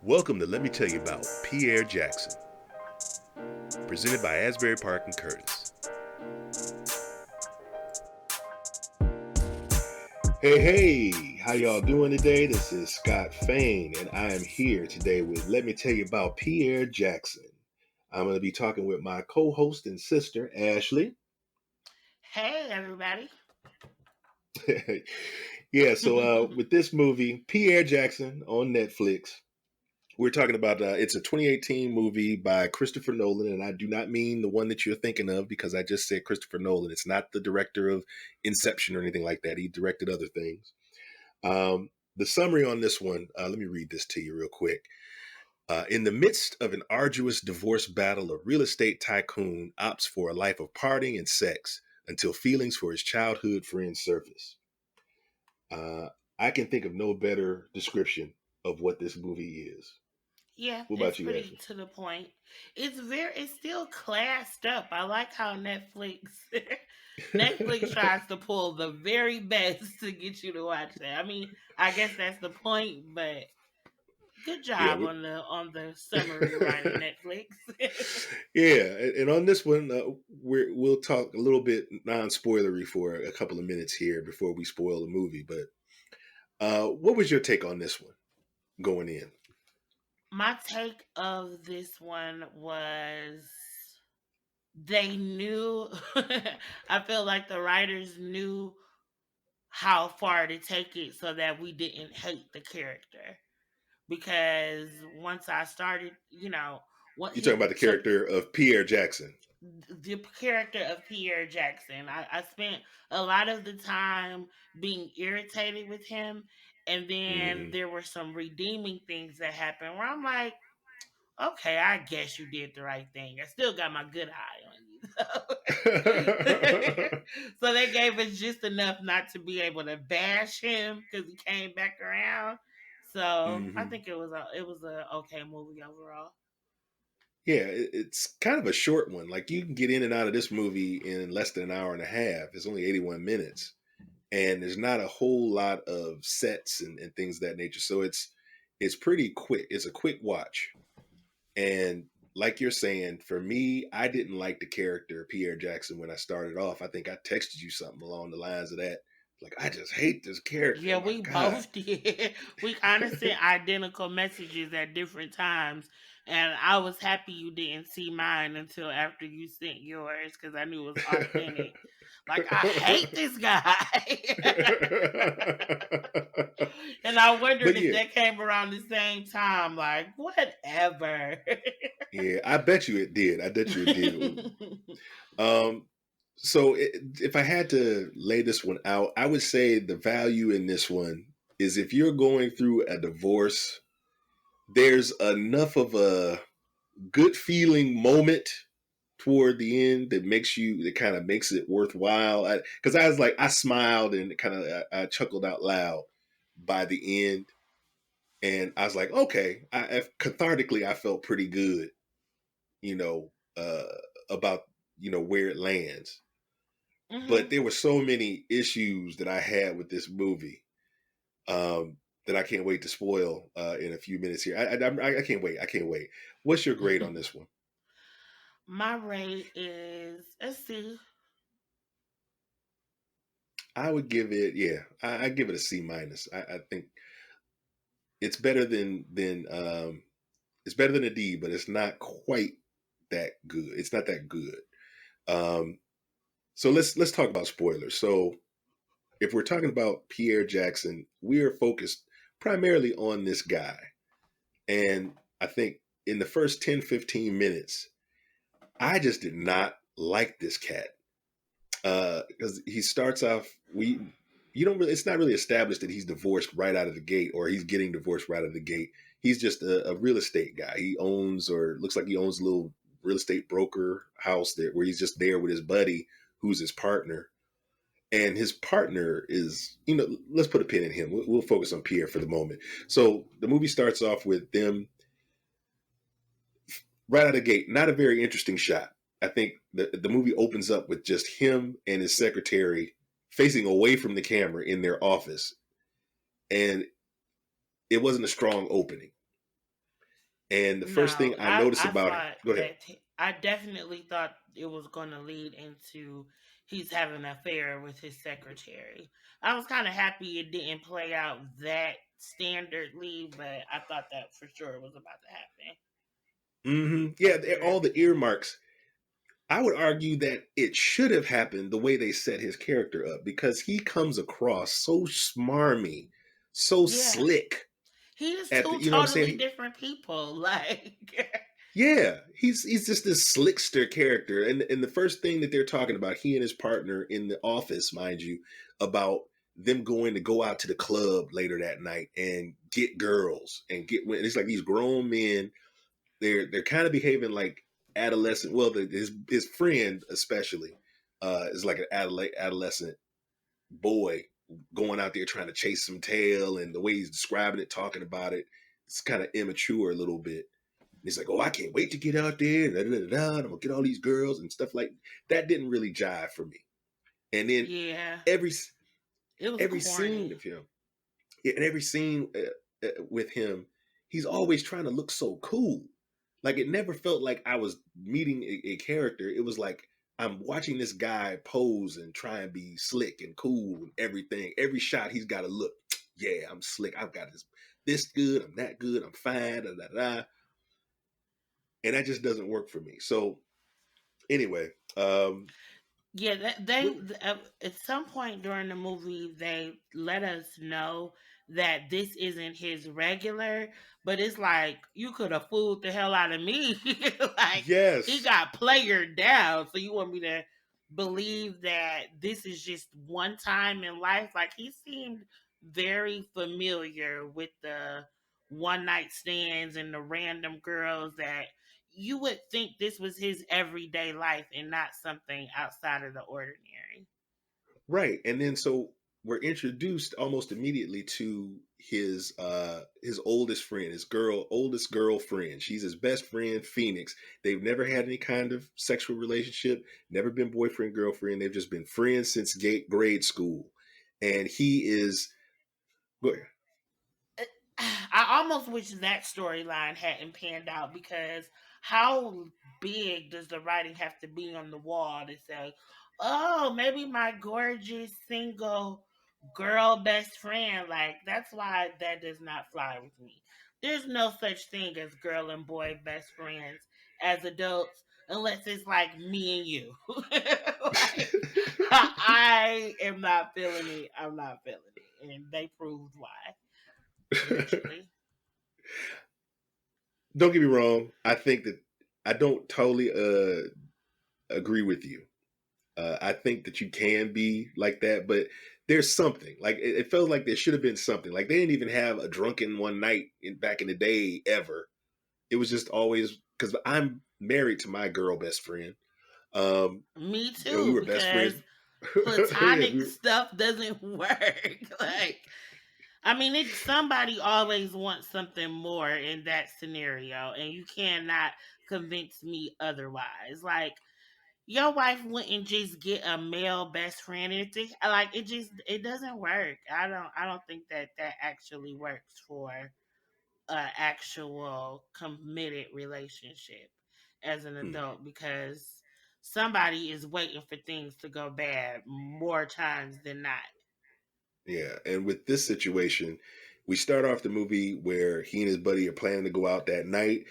Welcome to Let Me Tell You About Pierre Jackson, presented by Asbury Park and Curtis. Hey, how y'all doing today? This is Scott Fain, and I am here today with Let Me Tell You About Pierre Jackson. I'm going to be talking with my co-host and sister, Ashley. Hey, everybody. With this movie, Pierre Jackson on Netflix, we're talking about it's a 2018 movie by Christopher Nolen, and I do not mean the one that you're thinking of because I just said Christopher Nolan. It's not the director of Inception or anything like that. He directed other things. The summary on this one, let me read this to you real quick. In the midst of an arduous divorce battle, a real estate tycoon opts for a life of partying and sex until feelings for his childhood friends surface. I can think of no better description of what this movie is. Yeah, What it's about you, pretty Ashley? to the point. It's still classed up. I like how Netflix tries to pull the very best to get you to watch that. I mean, I guess that's the point, but good Yeah, job on the summary writing, Netflix. yeah, and on this one, we'll talk a little bit non-spoilery for a couple of minutes here before we spoil the movie. But what was your take on this one going in? My take of this one was they knew I feel like the writers knew how far to take it so that we didn't hate the character. Because once I started, what You're talking he about the took character of Pierre Jackson. the character of Pierre Jackson, I spent a lot of the time being irritated with him. And then Hmm. there were some redeeming things that happened where I'm like, okay, I guess you did the right thing. I still got my good eye on you. So they gave us just enough not to be able to bash him because he came back around. So I Hmm. think it was a okay movie overall. Yeah, it's kind of a short one. Like you can get in and out of this movie in less than an hour and a half. It's only 81 minutes, and there's not a whole lot of sets and things of that nature. So it's pretty quick. It's a quick watch. And like you're saying, for me, I didn't like the character Pierre Jackson when I started off. I think I texted you something along the lines of that. Like, I just hate this character. Yeah, My we God. both did. We kind of sent identical messages at different times, and I was happy you didn't see mine until after you sent yours because I knew it was authentic. Like I hate this guy, and I wondered But if yeah, that came around the same time. Like whatever. yeah, I bet you it did. I bet you it did. Um, if I had to lay this one out, I would say the value in this one is if you're going through a divorce, there's enough of a good feeling moment toward the end that kind of makes it worthwhile. Because I was like, I smiled and I chuckled out loud by the end, and I was like, okay, cathartically, I felt pretty good, you know, about where it lands. But Hmm. there were so many issues that I had with this movie that I can't wait to spoil in a few minutes here. I can't wait. I can't wait. What's your grade on this one? My rate is a C. I would give it, yeah, I give it a C minus. I think it's better than it's better than a D, but it's not quite that good. It's not that good. Um, so let's talk about spoilers. So if we're talking about Pierre Jackson, we are focused primarily on this guy. And I think in the first 10, 15 minutes, I just did not like this cat. Because he starts off, you don't really, it's not really established that he's divorced right out of the gate or he's getting divorced right out of the gate. He's just a real estate guy. He owns, or looks like he owns a little real estate broker house there where he's just there with his buddy who's his partner. And his partner is, let's put a pin in him. We'll focus on Pierre for the moment. So the movie starts off with them right out of the gate. Not a very interesting shot. I think the movie opens up with just him and his secretary facing away from the camera in their office, and it wasn't a strong opening. And the first thing No, I noticed I about her, thought go ahead. that I definitely thought it was going to lead into he's having an affair with his secretary. I was kind of happy it didn't play out that standardly, but I thought that for sure was about to happen Yeah, at the very all the beginning. earmarks. I would argue that it should have happened the way they set his character up because he comes across so smarmy, so Yeah, slick. he is At the, two you know what I'm saying? totally different people. Like, Yeah, he's just this slickster character, and the first thing that they're talking about, he and his partner in the office, mind you, about them going to go out to the club later that night and get girls and get. It's like these grown men. They're kind of behaving like adolescent. Well, his friend especially is like an adolescent boy going out there trying to chase some tail, and the way he's describing it, talking about it, it's kind of immature a little bit. He's like, "Oh, I can't wait to get out there, and da, da, da, da, I'm gonna get all these girls and stuff like that." Didn't really jive for me. And then yeah, every it was every scene corny. of him, yeah, and every scene with him, he's always trying to look so cool. Like it never felt like I was meeting a character. It was like I'm watching this guy pose and try and be slick and cool and everything. Every shot he's got to look, yeah, I'm slick. I've got this good. I'm that good. I'm fine. Da, da, da. And that just doesn't work for me. So anyway, Yeah, that what, at some point during the movie they let us know that this isn't his regular, but it's like you could have fooled the hell out of me. Like he yes, got player down, so you want me to believe that this is just one time in life? Like he seemed very familiar with the one night stands and the random girls that you would think this was his everyday life and not something outside of the ordinary. right. And then so we're introduced almost immediately to his oldest friend, his oldest girlfriend. She's his best friend, Phoenix. They've never had any kind of sexual relationship, never been boyfriend girlfriend. They've just been friends since grade school. And he is go ahead. I almost wish that storyline hadn't panned out because how big does the writing have to be on the wall to say, oh, maybe my gorgeous single girl best friend? Like, that's why that does not fly with me. There's no such thing as girl and boy best friends as adults unless it's like me and you. Like, I am not feeling it. I'm not feeling it. And they proved why. Literally. Don't get me wrong. I think that I don't totally agree with you. I think that you can be like that, but there's something. Like it felt like there should have been something. Like they didn't even have a drunken one night back in the day ever. It was just always because I'm married to my girl best friend. Um, Me we too, were best friends. because Yeah, platonic stuff doesn't work. Like, I mean, somebody always wants something more in that scenario, and you cannot convince me otherwise. Like, your wife wouldn't just get a male best friend. It doesn't work. I don't think that that actually works for a actual committed relationship as an Hmm. adult because somebody is waiting for things to go bad more times than not. Yeah, and with this situation, we start off the movie where he and his buddy are planning to go out that night,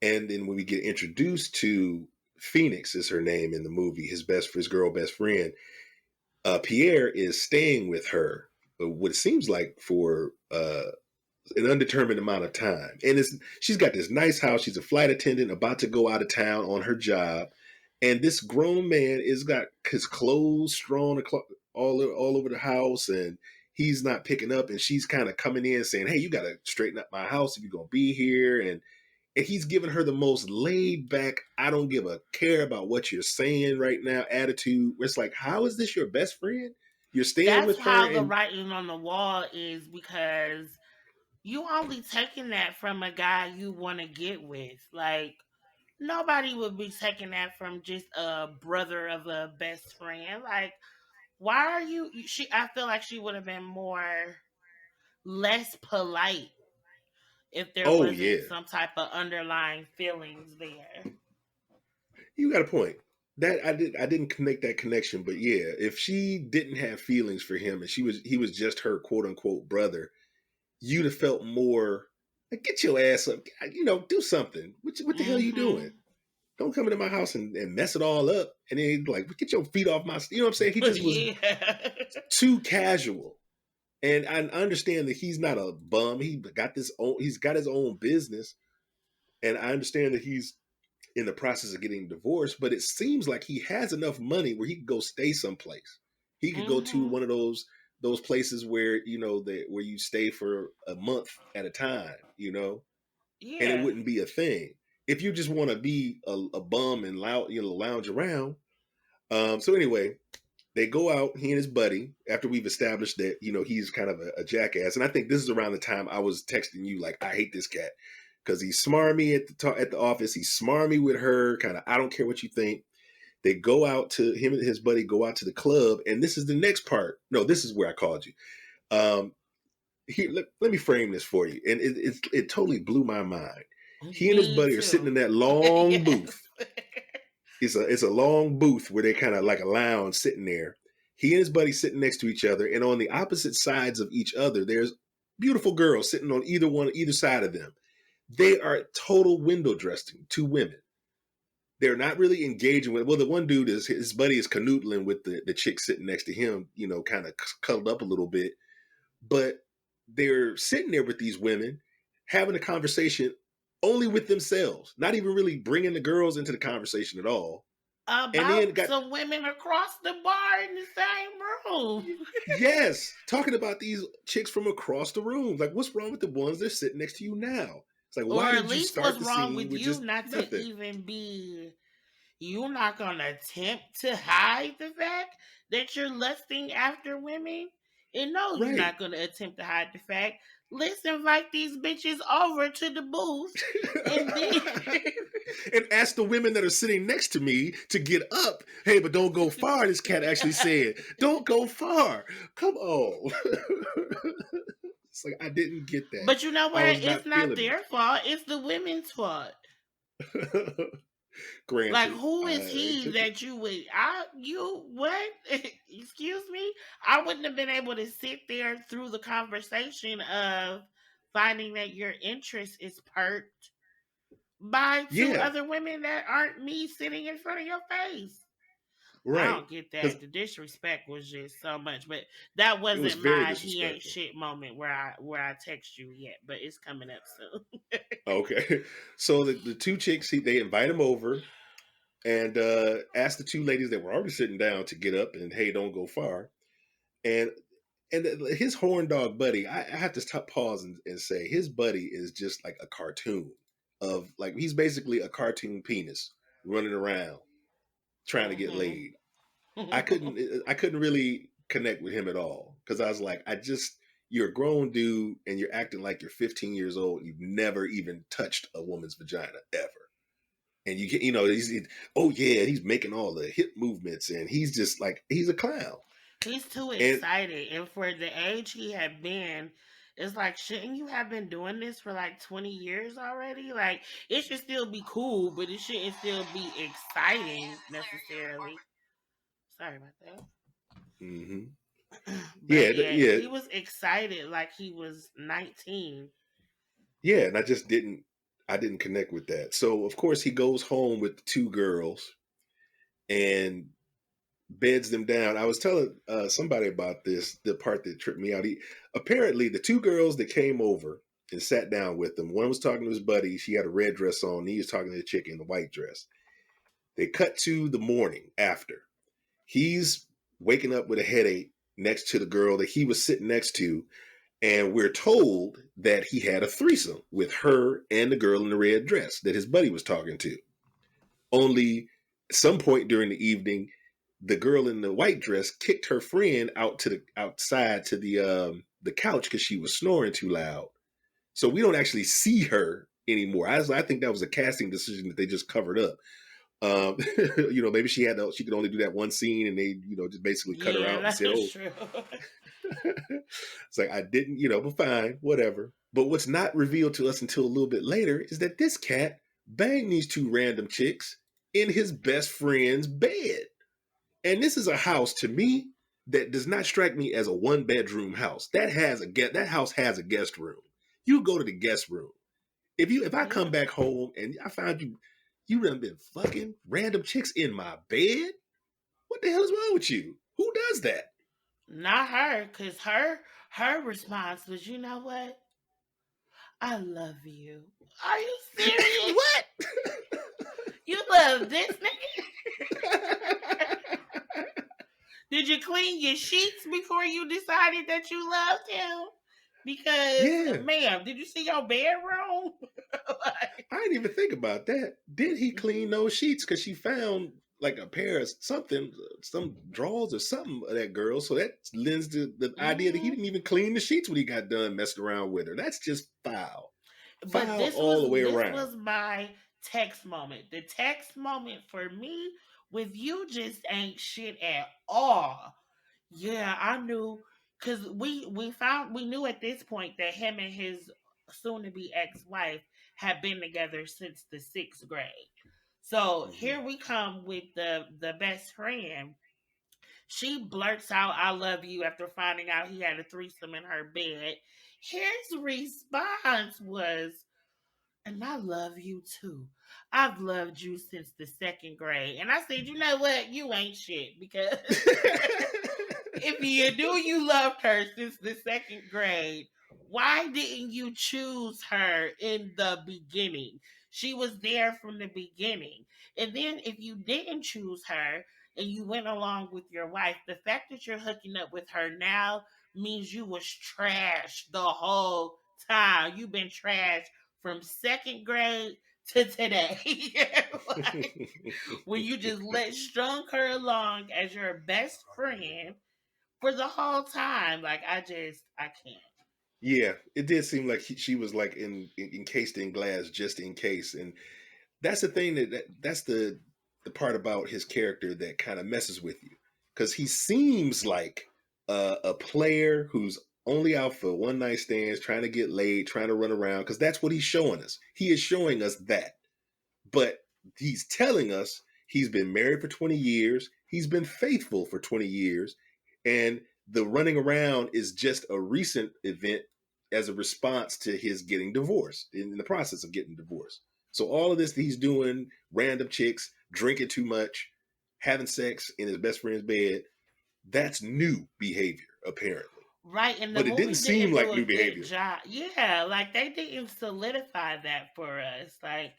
and then when we get introduced to Phoenix, is her name in the movie, his girl best friend. Pierre is staying with her, what it seems like for an undetermined amount of time, and she's got this nice house. She's a flight attendant about to go out of town on her job, and this grown man is got his clothes strewn all over the house, and he's not picking up. And she's kind of coming in saying, "Hey, you got to straighten up my house if you're gonna be here." And he's giving her the most laid back, I don't give a care about what you're saying right now attitude. It's like, how is this your best friend? You're staying That's with her, how the and writing on the wall is because you only taking that from a guy you want to get with. Like, nobody would be taking that from just a brother of a best friend. Like, why are she I feel like she would have been more less polite if there Oh wasn't yeah, some type of underlying feelings there. you got a point. That I didn't connect that connection, but yeah, if she didn't have feelings for him and he was just her quote unquote brother, you'd have felt more like get your ass up, do something. What the hell are you doing? Mm-hmm. Don't come into my house and mess it all up. And then like get your feet off my, you know what I'm saying? He just was Yeah. too casual. And I understand that he's not a bum. He's got his own business. And I understand that he's in the process of getting divorced, but it seems like he has enough money where he could go stay someplace. He could go to Mm-hmm. one of those places where where you stay for a month at a time, and it Yeah. wouldn't be a thing. If you just want to be a bum and lounge around. So anyway, they go out, he and his buddy, after we've established that, he's kind of a jackass. And I think this is around the time I was texting you, like, I hate this cat. Because he's smarmy at the office. He's smarmy with her, kind of, I don't care what you think. They go out to, him and his buddy go out to the club. And this is the next part. No, this is where I called you. Um, let me frame this for you. And it totally blew my mind. He and his Me buddy are sitting too. in that long Yes. booth. It's a long booth where they kind of like a lounge sitting there. He and his buddy sitting next to each other, and on the opposite sides of each other, there's beautiful girls sitting on either side of them. They are total window dressing, two women. They're not really engaging with. Well, the one dude is his buddy is canoodling with the chick sitting next to him, kind of cuddled up a little bit, but they're sitting there with these women having a conversation only with themselves, not even really bringing the girls into the conversation at all. And then About got, some women across the bar in the same room. yes, talking about these chicks from across the room. Like, what's wrong with the ones that are sitting next to you now? It's like, Or why at did you least start what's the wrong scene with with you just not to nothing? even be, you're not gonna attempt to hide the fact that you're lusting after women? And no, you're Right. not gonna attempt to hide the fact. Let's invite these bitches over to the booth and then And ask the women that are sitting next to me to get up. Hey, but don't go far, this cat actually said. Don't go far. Come on. It's like, I didn't get that. but you know I what? was It's not not feeling their fault. It's the women's fault. it. Like, Granted, who is I he took it. that you would? You what? Excuse me. I wouldn't have been able to sit there through the conversation of finding that your interest is perked by two Yeah, other women that aren't me sitting in front of your face. I right. don't get Because that. The disrespect was just so much, but that it was wasn't very my he ain't disrespectful. shit moment where I text you yet, but it's coming up soon. Okay. So the two chicks, they invite him over and ask the two ladies that were already sitting down to get up and, hey, don't go far. And his horn dog buddy, I have to stop, pause and say his buddy is just like a cartoon of, like, he's basically a cartoon penis running around trying to get hmm laid. I couldn't really connect with him at all because I was like, you're a grown dude and you're acting like you're 15 years old. You've never even touched a woman's vagina ever. And oh yeah, he's making all the hip movements and he's just like, he's a clown. He's too And excited. And for the age he had been, it's like, shouldn't you have been doing this for like 20 years already? Like, it should still be cool, but it shouldn't still be exciting necessarily. Sorry about that. hmm But yeah, yeah, yeah, he was excited like he was 19. yeah. And I didn't connect with that. So of course he goes home with the two girls and beds them down. I was telling somebody about this, the part that tripped me out. Apparently, the two girls that came over and sat down with him, one was talking to his buddy. She had a red dress on. He was talking to the chick in the white dress. They cut to the morning after. He's waking up with a headache next to the girl that he was sitting next to. And we're told that he had a threesome with her and the girl in the red dress that his buddy was talking to. Only at some point during the evening, the girl in the white dress kicked her friend out to the outside to the couch because she was snoring too loud. So we don't actually see her anymore. I think that was a casting decision that they just covered up. Um, maybe she could only do that one scene, and they just basically cut her Yeah, out and that said, is "Oh," true. it's like I didn't, but fine, whatever. But what's not revealed to us until a little bit later is that this cat banged these two random chicks in his best friend's bed. And this is a house to me that does not strike me as a one-bedroom house. That house has a guest room. You go to the guest room. If I come Yeah. back home and I find you done been fucking random chicks in my bed, what the hell is wrong with you? Who does that? Not her, because her response was, you know what? I love you. Are you serious? What? You love this nigga? Did you clean your sheets before you decided that you loved him? Because, Yeah, ma'am, did you see your bedroom? I didn't even think about that. Did he clean those sheets? Because she found like a pair of something, some drawers or something of that girl. So that lends to the idea that he Hmm. didn't even clean the sheets when he got done messing around with her. That's just foul. But Foul all the way this around. was my text moment. The text moment for me with you just ain't shit at all. Yeah, I knew because we knew at this point that him and his soon to be ex wife had been together since the sixth grade. So Mhm. here we come with the best friend. She blurts out "I love you" after finding out he had a threesome in her bed. His response was, "And I love you too. I've loved you since the second grade." And I said, "You know what? You ain't shit because if you knew you loved her since the second grade, why didn't you choose her in the beginning? She was there from the beginning. And then if you didn't choose her and you went along with your wife, the fact that you're hooking up with her now means you was trash the whole time. You've been trash from second grade to today." Like, when you just let strung her along as your best friend for the whole time. Like I can't. Yeah, it did seem like she was like encased in glass just in case, and that's the thing that's the part about his character that kind of messes with you because he seems like a player who's only out for one night stands, trying to get laid, trying to run around because that's what he's showing us. He is showing us that, but he's telling us he's been married for 20 years, he's been faithful for 20 years, and the running around is just a recent event as a response to his getting divorced, in the process of getting divorced. So all of this that he's doing, random chicks, drinking too much, having sex in his best friend's bed, that's new behavior, apparently. Right, and the But it didn't movie seem didn't do like a new good behavior. job. Yeah, like they didn't solidify that for us. Like,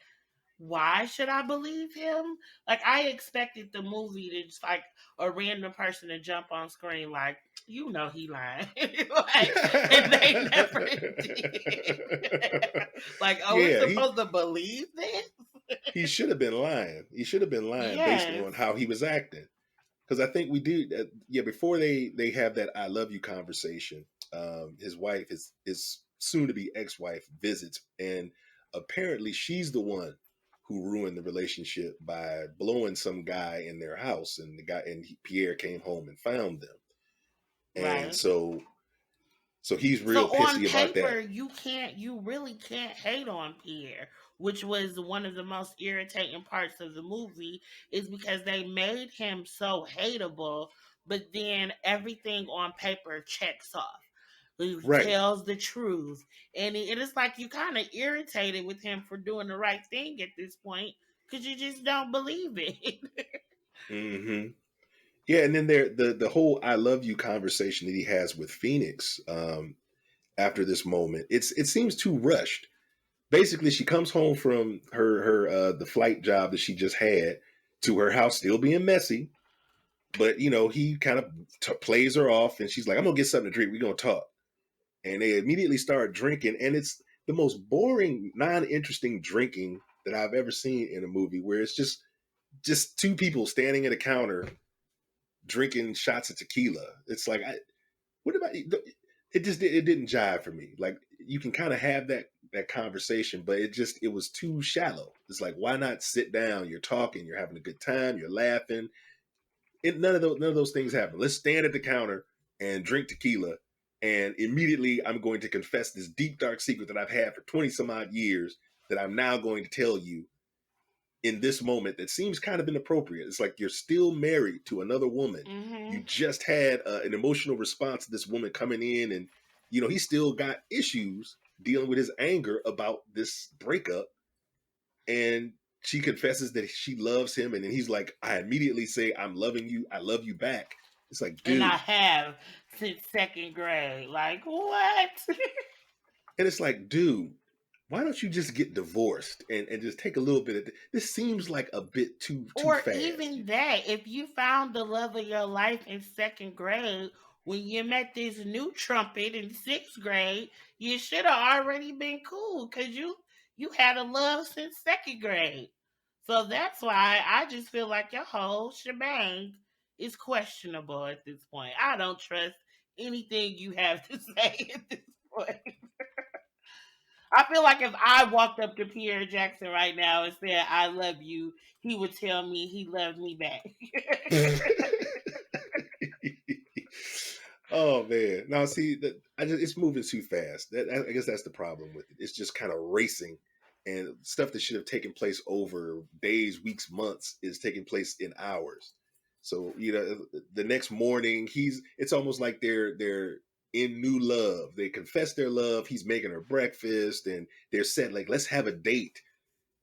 why should I believe him? Like, I expected the movie to just like a random person to jump on screen, like, you know, he lying, like, and they never did. Like, oh, we're Yeah, supposed to believe this? he should have been lying. He should have been lying based Yes, on how he was acting. Because I think we do. Yeah, before they have that "I love you" conversation, his wife, his soon to be ex wife, visits, and apparently she's the one who ruined the relationship by blowing some guy in their house, and Pierre came home and found them, and right. so he's So real on pissy about paper, that. you really can't hate on Pierre, which was one of the most irritating parts of the movie, is because they made him so hateable, but then everything on paper checks off. He Right. tells the truth, and it is like you kind of irritated with him for doing the right thing at this point because you just don't believe it. Hmm. Yeah, and then the whole "I love you" conversation that he has with Phoenix. After this moment, it seems too rushed. Basically, she comes home from her the flight job that she just had to her house still being messy, but he kind of plays her off, and she's like, "I'm gonna get something to drink. We're gonna talk." And they immediately start drinking, and it's the most boring, non-interesting drinking that I've ever seen in a movie, where it's just two people standing at a counter drinking shots of tequila. It's like, what about it didn't jive for me. Like, you can kind of have that conversation, but it was too shallow. It's like, why not sit down? You're talking, you're having a good time, you're laughing. None of those things happen. Let's stand at the counter and drink tequila And immediately I'm going to confess this deep, dark secret that I've had for 20 some odd years that I'm now going to tell you in this moment that seems kind of inappropriate. It's like you're still married to another woman. You Mm-hmm. just had an emotional response to this woman coming in, and he still got issues dealing with his anger about this breakup. And she confesses that she loves him, and then he's like, I immediately say, I'm loving you. I love you back. It's like, And I dude. have since second grade. Like what? And it's like, dude, why don't you just get divorced and just take a little bit of this seems like a bit too Or fast. even that, if you found the love of your life in second grade, when you met this new trumpet in sixth grade, you should have already been cool because you had a love since second grade. So that's why I just feel like your whole shebang is questionable at this point. I don't trust anything you have to say at this point. I feel like if I walked up to Pierre Jackson right now and said, I love you, he would tell me he loved me back. Oh man, now see that it's moving too fast. I guess that's the problem with it. It's just kind of racing, and stuff that should have taken place over days, weeks, months is taking place in hours. So the next morning, it's almost like they're in new love. They confess their love. He's making her breakfast, and they're set like, let's have a date.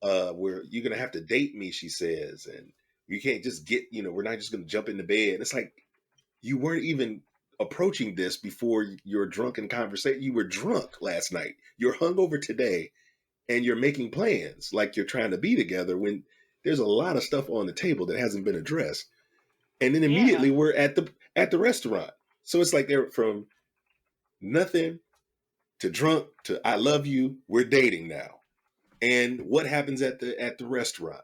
Where you're gonna have to date me, she says, and you can't just we're not just gonna jump into bed. And it's like you weren't even approaching this before your drunken conversation. You were drunk last night. You're hungover today, and you're making plans like you're trying to be together when there's a lot of stuff on the table that hasn't been addressed. And then Yeah, immediately we're at the restaurant. So it's like they're from nothing to drunk to I love you. We're dating now. And what happens at the restaurant?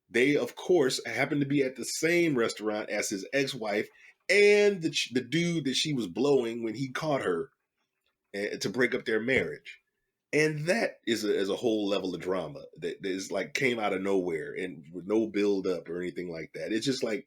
They, of course, happen to be at the same restaurant as his ex-wife and the dude that she was blowing when he caught her to break up their marriage. And that is a whole level of drama that is like came out of nowhere and with no build up or anything like that. It's just like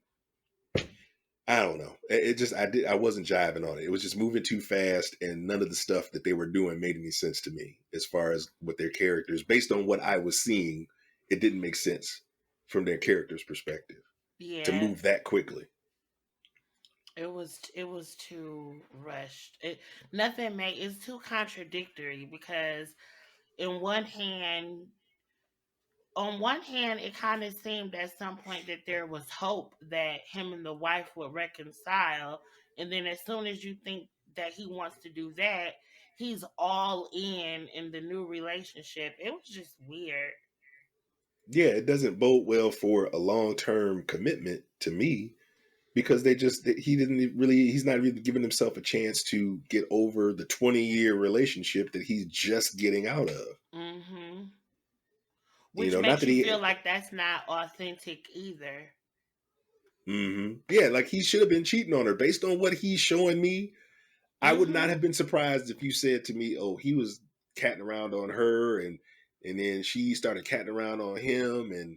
I don't know. It just I wasn't jiving on it. It was just moving too fast, and none of the stuff that they were doing made any sense to me as far as what their characters. Based on what I was seeing, it didn't make sense from their characters' perspective to yeah. move that quickly. It was too rushed. Nothing made it's too contradictory because in one hand on one hand, it kind of seemed at some point that there was hope that him and the wife would reconcile. And then as soon as you think that he wants to do that, he's all in the new relationship. It was just weird. Yeah, it doesn't bode well for a long term commitment to me because he's not really giving himself a chance to get over the 20-year relationship that he's just getting out of. Hmm. Which Not makes that you he feel like that's not authentic either. Yeah, like he should have been cheating on her. Based on what he's showing me, I would not Hmm. have been surprised if you said to me, "Oh, he was catting around on her, and then she started catting around on him, and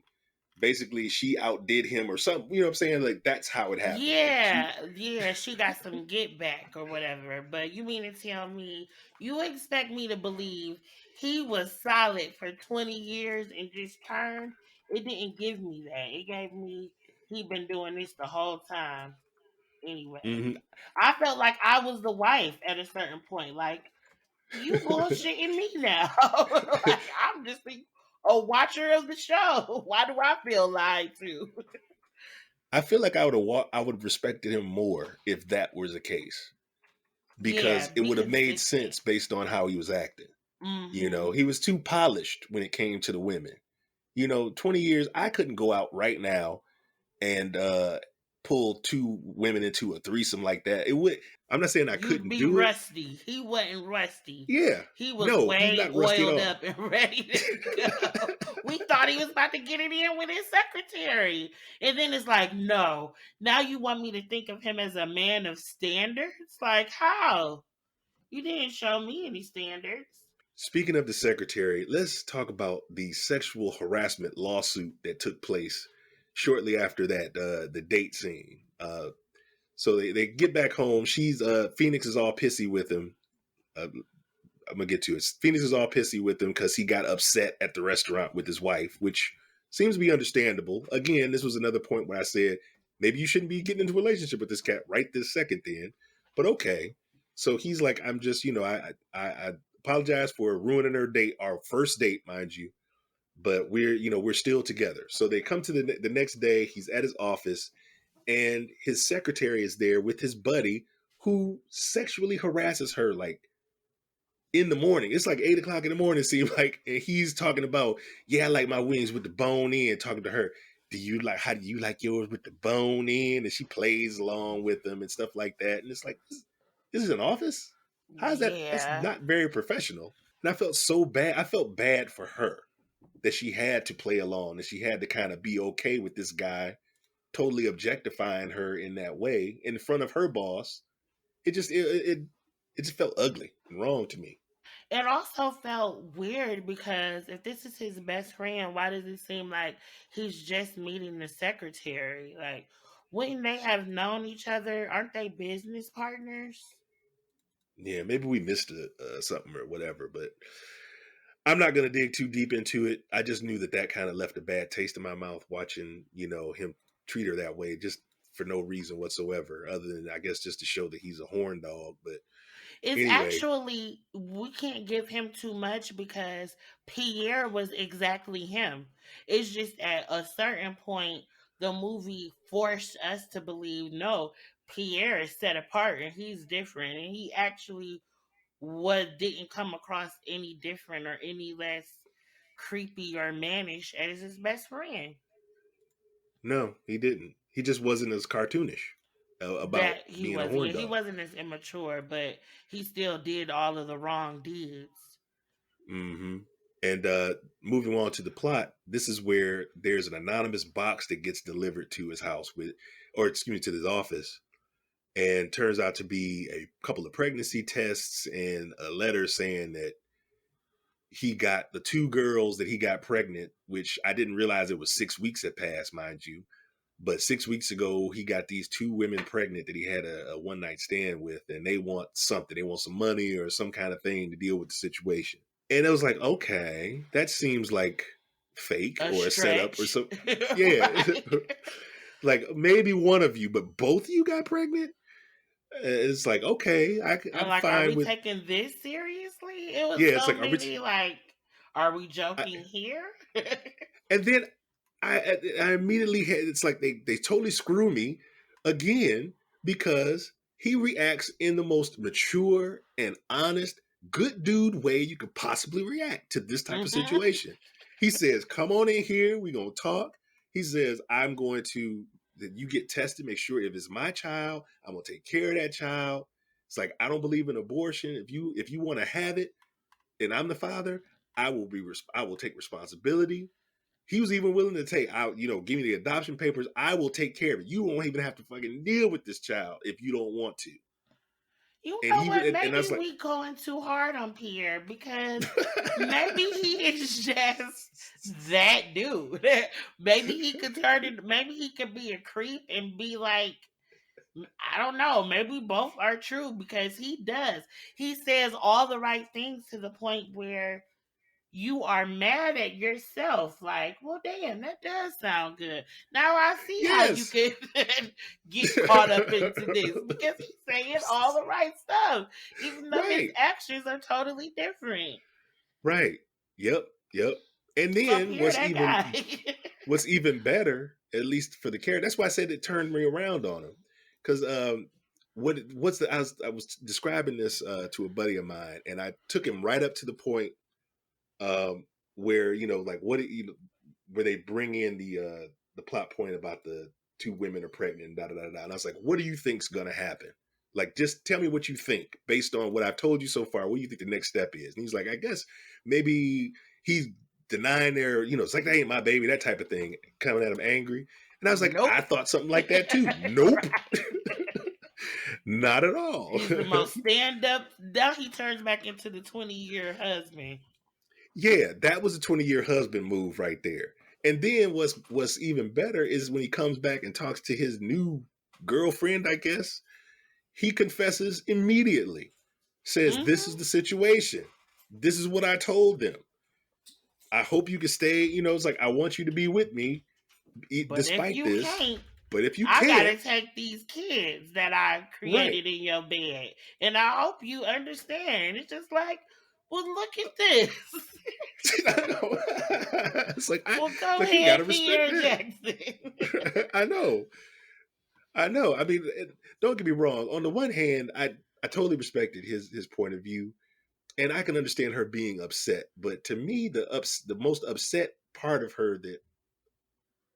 basically she outdid him or something." You know what I'm saying? Like that's how it happened. Like she, Yeah, yeah, she got some get back or whatever. But you mean to tell me you expect me to believe he was solid for 20 years and just turned? It didn't give me that. It gave me he been doing this the whole time. Anyway, Mhm. I felt like I was the wife at a certain point. Like you bullshitting me now. Like I'm just a watcher of the show. Why do I feel lied to? I feel like I would have respected him more if that was the case Yeah, because it be would have made consistent. sense based on how he was acting. Mhm. He was too polished when it came to the women. 20 years, I couldn't go out right now and pull two women into a threesome like that. It would. I'm not saying I You'd couldn't be do it. rusty. He wasn't rusty. Yeah, He was no, he's way not rusty at oiled all. up and ready to go. We thought he was about to get it in with his secretary. And then it's like, no. Now you want me to think of him as a man of standards? Like, how? You didn't show me any standards. Speaking of the secretary, let's talk about the sexual harassment lawsuit that took place shortly after that the date scene. So they get back home. She's Phoenix is all pissy with him, uh, I'm gonna get to it. Phoenix is all pissy with him because he got upset at the restaurant with his wife, which seems to be understandable. Again, this was another point where I said maybe you shouldn't be getting into a relationship with this cat right this second. Then, but okay. So he's like, I'm just, I apologize for ruining her date, our first date, mind you. But we're still together. So they come to the next day. He's at his office, and his secretary is there with his buddy, who sexually harasses her like in the morning. It's like 8 o'clock in the morning, it seems like, and he's talking about, yeah, I like my wings with the bone in, talking to her. How do you like yours with the bone in? And she plays along with him and stuff like that. And it's like, this is an office? How's that? That's Yeah. not very professional. And I felt so bad. I felt bad for her that she had to play along and she had to kind of be okay with this guy totally objectifying her in that way in front of her boss. It just felt ugly and wrong to me. It also felt weird because if this is his best friend, why does it seem like he's just meeting the secretary? Like, wouldn't they have known each other? Aren't they business partners? Yeah, maybe we missed something or whatever, but I'm not going to dig too deep into it. I just knew that kind of left a bad taste in my mouth watching, him treat her that way just for no reason whatsoever, other than I guess just to show that he's a horn dog. But It's anyway, actually, we can't give him too much because Pierre was exactly him. It's just at a certain point, the movie forced us to believe no, Pierre is set apart and he's different. And he actually didn't come across any different or any less creepy or mannish as his best friend. no, he didn't. He just wasn't as cartoonish about That he being a was, horn yeah, he dog. wasn't as immature, but he still did all of the wrong deeds. Hmm. And moving on to the plot, this is where there's an anonymous box that gets delivered to his house or excuse me, to his office, and turns out to be a couple of pregnancy tests and a letter saying that he got the two girls that he got pregnant, which I didn't realize it was 6 weeks had passed, mind you. But 6 weeks ago, he got these two women pregnant that he had a one night stand with, and they want something. They want some money or some kind of thing to deal with the situation. And it was like, okay, that seems like fake A or a setup or stretch. something. Yeah. Right. Like maybe one of you, but both of you got pregnant? It's like, okay, And I'm like, are fine we with, taking this seriously? It was yeah, it's so like, many like, are we I, joking here? and then I immediately had, it's like they totally screw me again because he reacts in the most mature and honest, good dude way you could possibly react to this type of Hmm. situation. He says, "Come on in here, we're gonna talk." He says, "I'm going to that you get tested, make sure if it's my child, I'm gonna take care of that child." It's like I don't believe in abortion. If you want to have it, and I'm the father, I will take responsibility. He was even willing to take out, give me the adoption papers. I will take care of it. You won't even have to fucking deal with this child if you don't want to. You And know he what? and I Maybe was like, we going too hard on Pierre because maybe he is just that dude. Maybe he could turn it. Maybe he could be a creep and be like, I don't know. Maybe both are true because he does. He says all the right things to the point where you are mad at yourself. Like, well, damn, that does sound good. Now I see how you yes. can get caught up into this because he's saying all the right stuff, even though his Right. actions are totally different. Right. Yep. Yep. And So then Pierre, that guy. what's even better, at least for the character. That's why I said it turned me around on him. Because what's the I was describing this to a buddy of mine, and I took him right up to the point um, where like where they bring in the plot point about the two women are pregnant, and da da da da. And I was like, what do you think's gonna happen? Like, just tell me what you think based on what I've told you so far. What do you think the next step is? And he's like, I guess maybe he's denying it's like that ain't my baby, that type of thing, coming at him angry. And I was like, I Nope. thought something like that too. Nope, not at all. He's the most stand up. Now he turns back into the 20-year husband. Yeah, that was a 20-year husband move right there. And then what's even better is when he comes back and talks to his new girlfriend, I guess, he confesses immediately. says, this is Mm-hmm. the situation. This is what I told them. I hope you can stay. It's like, I want you to be with me But if despite you this. can't, But if you I can't, gotta take these kids that I right. created in your bed. And I hope you understand. It's just like, well, look at this. I know. It's like, Well, go you got ahead, to respect Pierre that. Jackson. I know. I know. I mean, don't get me wrong. On the one hand, I totally respected his point of view, and I can understand her being upset. But to me, the most upset part of her that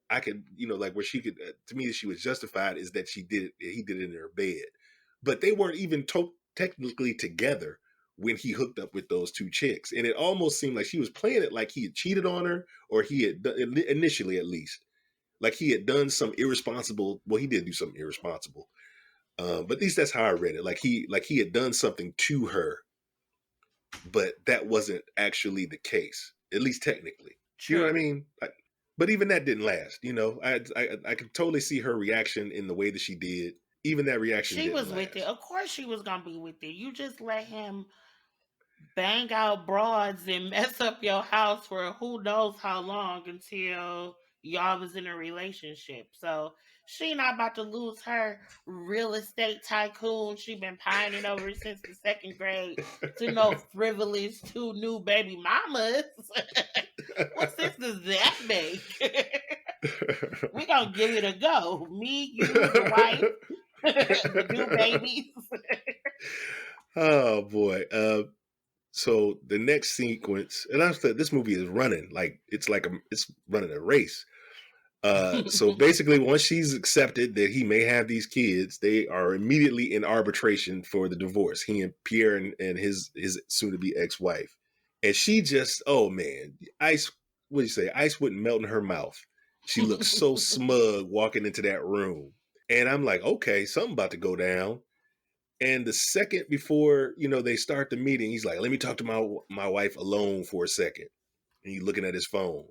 I could, like where she could, to me, she was justified is that he did it in her bed. But they weren't even technically together when he hooked up with those two chicks, and it almost seemed like she was playing it like he had cheated on her, or he had initially at least, like he had done some irresponsible. Well, he did do something irresponsible, but at least that's how I read it. Like he had done something to her, but that wasn't actually the case, at least technically. You know what I True. mean? But even that didn't last. I could totally see her reaction in the way that she did. Even that reaction She didn't was with it. last. Of course she was gonna be with it. You just let him bang out broads and mess up your house for who knows how long until y'all was in a relationship. So she not about to lose her real estate tycoon she been pining over since the second grade to no frivolous two new baby mamas. What sense does that make? We gonna give it a go. Me, you, the wife, the new babies. Oh boy. So the next sequence, and I said this movie is running like it's running a race. So basically, once she's accepted that he may have these kids, they are immediately in arbitration for the divorce. He and Pierre and his soon to be ex wife, and she just, oh man, ice. What do you say? Ice wouldn't melt in her mouth. She looks so smug walking into that room, and I'm like, okay, something about to go down. And the second before they start the meeting, he's like, "Let me talk to my wife alone for a second." And he's looking at his phone.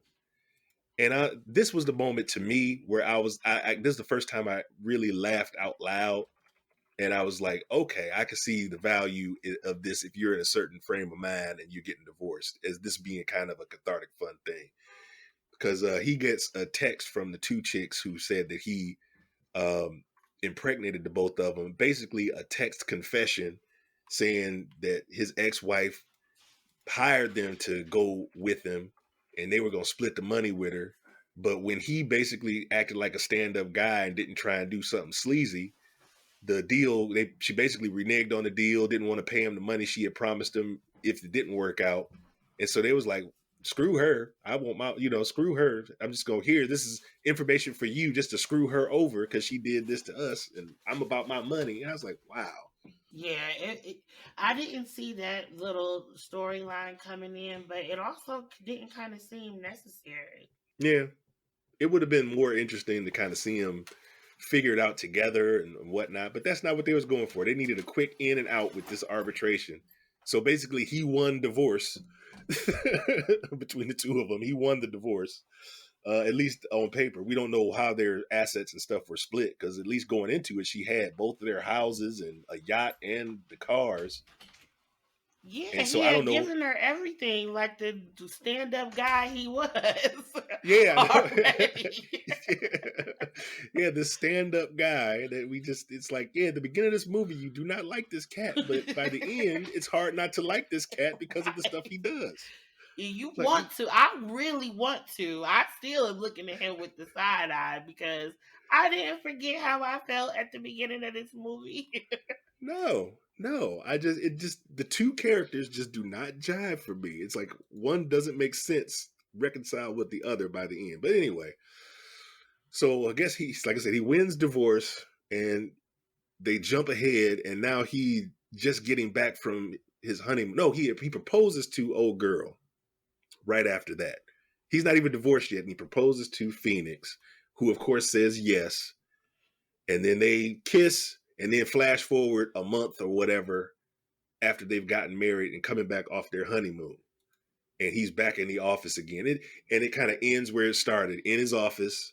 And this was the moment to me where this is the first time I really laughed out loud. And I was like, okay, I can see the value of this if you're in a certain frame of mind and you're getting divorced, as this being kind of a cathartic, fun thing. Because he gets a text from the two chicks who said that he um, impregnated the both of them. Basically, a text confession saying that his ex-wife hired them to go with him, and they were gonna split the money with her. But when he basically acted like a stand-up guy and didn't try and do something sleazy, the deal she basically reneged on the deal, didn't want to pay him the money she had promised him if it didn't work out. And so they was like, screw her. I want screw her. I'm just going here. This is information for you just to screw her over because she did this to us and I'm about my money. And I was like, wow. Yeah, I didn't see that little storyline coming in, but it also didn't kind of seem necessary. Yeah. It would have been more interesting to kind of see them figure it out together and whatnot, but that's not what they was going for. They needed a quick in and out with this arbitration. So basically, he won divorce between the two of them. He won the divorce, at least on paper. We don't know how their assets and stuff were split because at least going into it, she had both of their houses and a yacht and the cars. Yeah, And so he I don't had know. given her everything like the stand-up guy he was Yeah, I know. already. Yeah, this stand-up guy that it's like, yeah, at the beginning of this movie, you do not like this cat, but by the end, it's hard not to like this cat because of the stuff he does. You It's like, want to. I really want to. I still am looking at him with the side eye because I didn't forget how I felt at the beginning of this movie. no. The two characters just do not jive for me. It's like one doesn't make sense reconcile with the other by the end. But anyway, so I guess he's like I said, he wins divorce and they jump ahead, and now he just getting back from his honeymoon. No, he proposes to old girl right after that. He's not even divorced yet, and he proposes to Phoenix, who of course says yes. And then they kiss, and then flash forward a month or whatever after they've gotten married and coming back off their honeymoon. And he's back in the office again. And it kind of ends where it started, in his office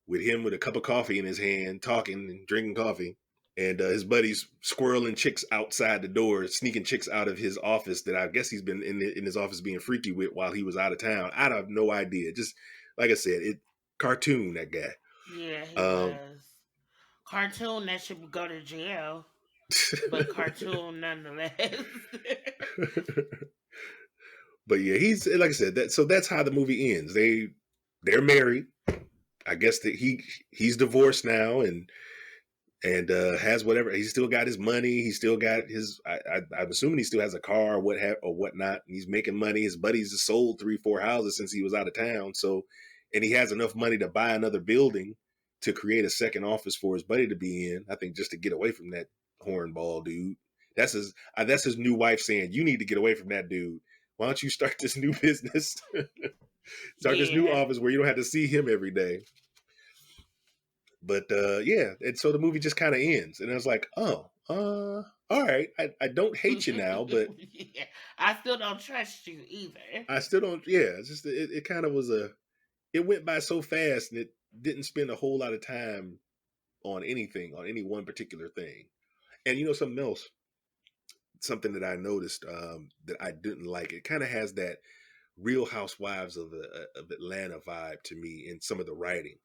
with him with a cup of coffee in his hand, talking and drinking coffee. and his buddy's squirreling chicks outside the door, sneaking chicks out of his office that I guess he's been in his office being freaky with while he was out of town. I have no idea. Just like I said, it cartoon that guy. Yeah, he Um, was. Cartoon that should go to jail, but cartoon nonetheless. but yeah, he's like I said that. So that's how the movie ends. They're married. I guess that he's divorced now, and has whatever. He's still got his money. He still got his. I'm assuming he still has a car or or whatnot. And he's making money. His buddies have sold 3-4 houses since he was out of town. So, and he has enough money to buy another building to create a second office for his buddy to be in. I think just to get away from that hornball dude. That's his new wife saying, "You need to get away from that dude. Why don't you start this new business? Start this new Yeah. office where you don't have to see him every day." But yeah, and so the movie just kind of ends, and I was like, oh, all right. I don't hate you now, but Yeah. I still don't trust you either. I still don't. Yeah, it's just it kind of was it went by so fast, and it didn't spend a whole lot of time on anything, on any one particular thing. And something else, something that I noticed that I didn't like. It kind of has that Real Housewives of Atlanta vibe to me in some of the writing.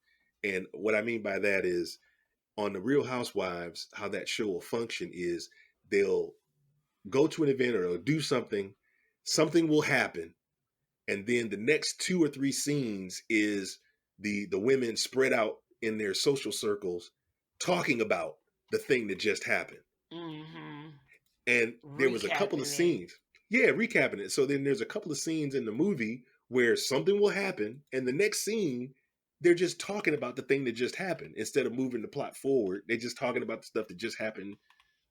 And what I mean by that is on the Real Housewives, how that show will function is they'll go to an event or they'll do something, something will happen, and then the next 2 or 3 scenes is the women spread out in their social circles talking about the thing that just happened. Mm-hmm. And there was a couple of Recapping it. scenes, yeah, recapping it. So then there's a couple of scenes in the movie where something will happen, and the next scene they're just talking about the thing that just happened instead of moving the plot forward. They're just talking about the stuff that just happened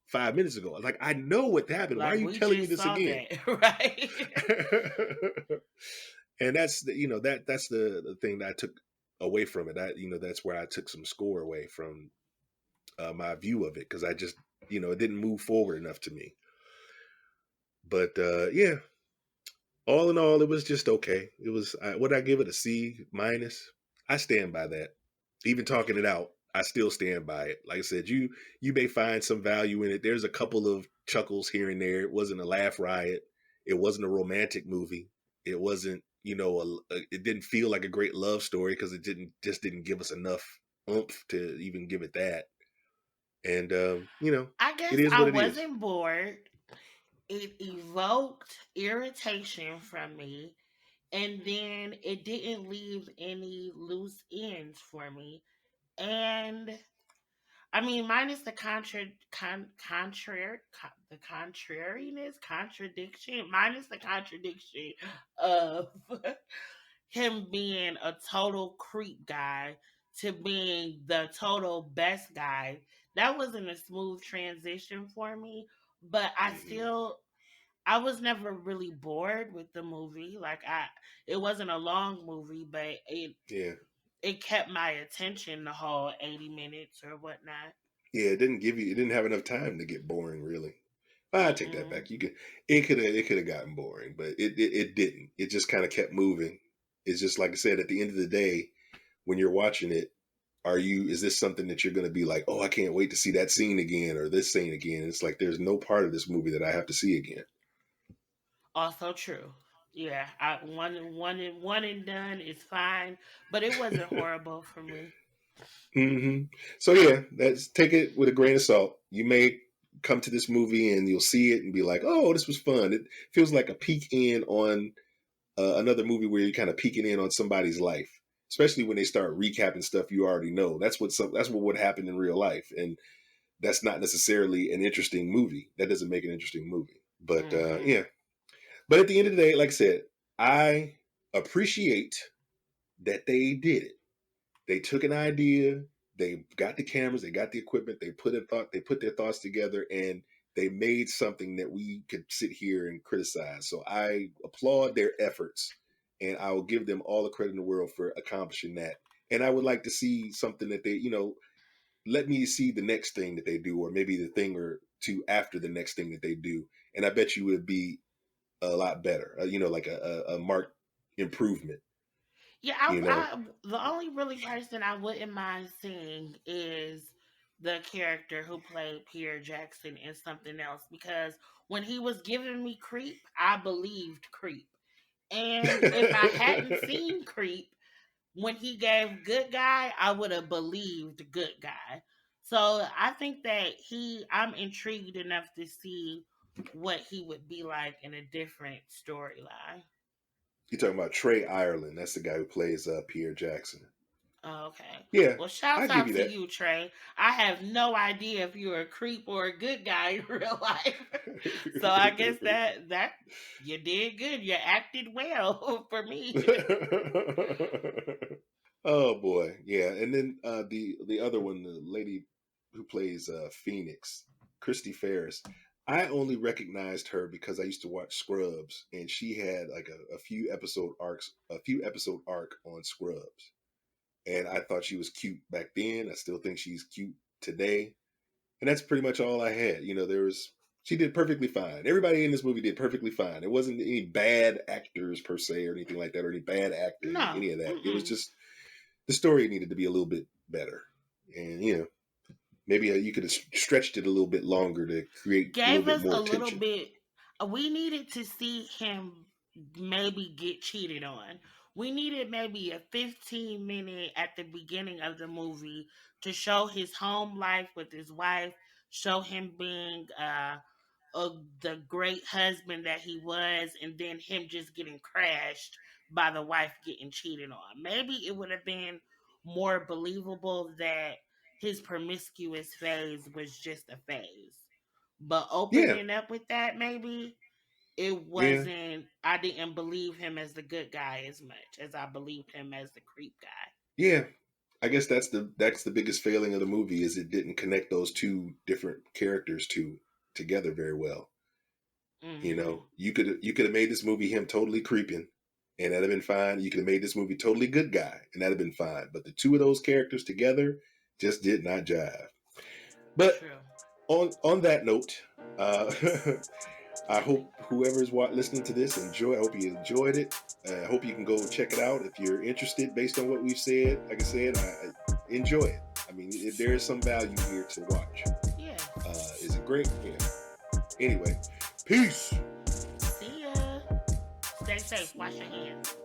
5 minutes ago. Like, I know what happened. Why are Like you we telling me just this saw again? that, right? And that's that's the thing that I took away from it. That's where I took some score away from my view of it, because I just it didn't move forward enough to me. But yeah, all in all, it was just okay. It was would I give it a C minus? I stand by that. Even talking it out, I still stand by it. Like I said, you may find some value in it. There's a couple of chuckles here and there. It wasn't a laugh riot. It wasn't a romantic movie. It wasn't it didn't feel like a great love story because it didn't give us enough oomph to even give it that. And I it guess is I what it is. wasn't bored. It evoked irritation from me, and then it didn't leave any loose ends for me. And I mean, minus the the contrariness, contradiction, minus the contradiction of him being a total creep guy to being the total best guy. That wasn't a smooth transition for me, but Hmm. I was never really bored with the movie. It wasn't a long movie, but Yeah. it kept my attention the whole 80 minutes or whatnot. Yeah, it didn't have enough time to get boring, really. I take that Mm-mm. back. It could have gotten boring, but it didn't. It just kind of kept moving. It's just like I said, at the end of the day, when you're watching it, is this something that you're going to be like, oh, I can't wait to see that scene again or this scene again? It's like there's no part of this movie that I have to see again. Also true. Yeah, one and done is fine, but it wasn't horrible for me. Hmm. So yeah, that's take it with a grain of salt. You may come to this movie and you'll see it and be like, oh, this was fun. It feels like a peek in on another movie where you're kind of peeking in on somebody's life, especially when they start recapping stuff you already know. That's what would happen in real life, and that's not necessarily an interesting movie. That doesn't make an interesting movie. But Hmm. yeah, but at the end of the day, like I said, I appreciate that they did it. They took an idea, they got the cameras, they got the equipment, they put their thoughts together, and they made something that we could sit here and criticize. So I applaud their efforts, and I will give them all the credit in the world for accomplishing that. And I would like to see something that let me see the next thing that they do, or maybe the thing or two after the next thing that they do. And I bet you would be a lot better, like a marked improvement, Yeah, you know? the only really person I wouldn't mind seeing is the character who played Pierre Jackson in something else, because when he was giving me Creep, I believed Creep. And if I hadn't seen Creep, when he gave Good Guy, I would have believed Good Guy. So I think that I'm intrigued enough to see what he would be like in a different storyline. You're talking about Trae Ireland. That's the guy who plays Pierre Jackson. Oh, okay. Yeah, Well, I shouts give out you to that. you, Trey. I have no idea if you're a creep or a good guy in real life. So I guess that you did good. You acted well for me. Oh boy, yeah. And then the other one, the lady who plays Phoenix, Chrystee Pharris. I only recognized her because I used to watch Scrubs, and she had like a few episode arc on Scrubs, and I thought she was cute back then. I still think she's cute today, and that's pretty much all I had. She did perfectly fine. Everybody in this movie did perfectly fine. It wasn't any bad actors per se or anything like that, or any bad acting, No. any of that. It was Mm-mm. just the story needed to be a little bit better, and maybe you could have stretched it a little bit longer to create a little Gave bit us a more little tension. bit. We needed to see him maybe get cheated on. We needed maybe a 15-minute at the beginning of the movie to show his home life with his wife, show him being the great husband that he was, and then him just getting crashed by the wife getting cheated on. Maybe it would have been more believable that his promiscuous phase was just a phase. But Yeah, opening up with that, maybe it yeah, wasn't. I didn't believe him as the good guy as much as I believed him as the creep guy. yeah. I guess that's the biggest failing of the movie is it didn't connect those two different characters together very well. Hmm. You could have made this movie him totally creeping, and that'd have been fine. You could have made this movie totally good guy, and that'd have been fine. But the two of those characters together just did not jive. But True. on that note, uh, I hope whoever's listening to this enjoy. I hope you enjoyed it. I hope you can go check it out if you're interested. Based on what we've said, like I said, I enjoy it. I mean, there is some value here to watch. Yeah. Is it great? Yeah. Anyway, peace. See ya. Stay safe. Wash your hands.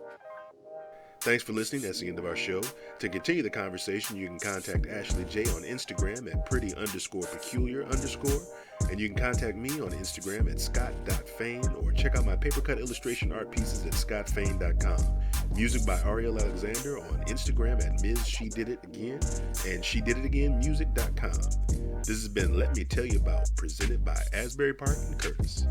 Thanks for listening. That's the end of our show. To continue the conversation, you can contact Ashley J on Instagram at pretty_peculiar_. And you can contact me on Instagram at scott.fain or check out my paper-cut illustration art pieces at scottfain.com. Music by Arielle Alexander on Instagram at Ms. She Did It Again and SheDidItAgainMusic.com. This has been Let Me Tell You About, presented by Asbury Park and Curtis.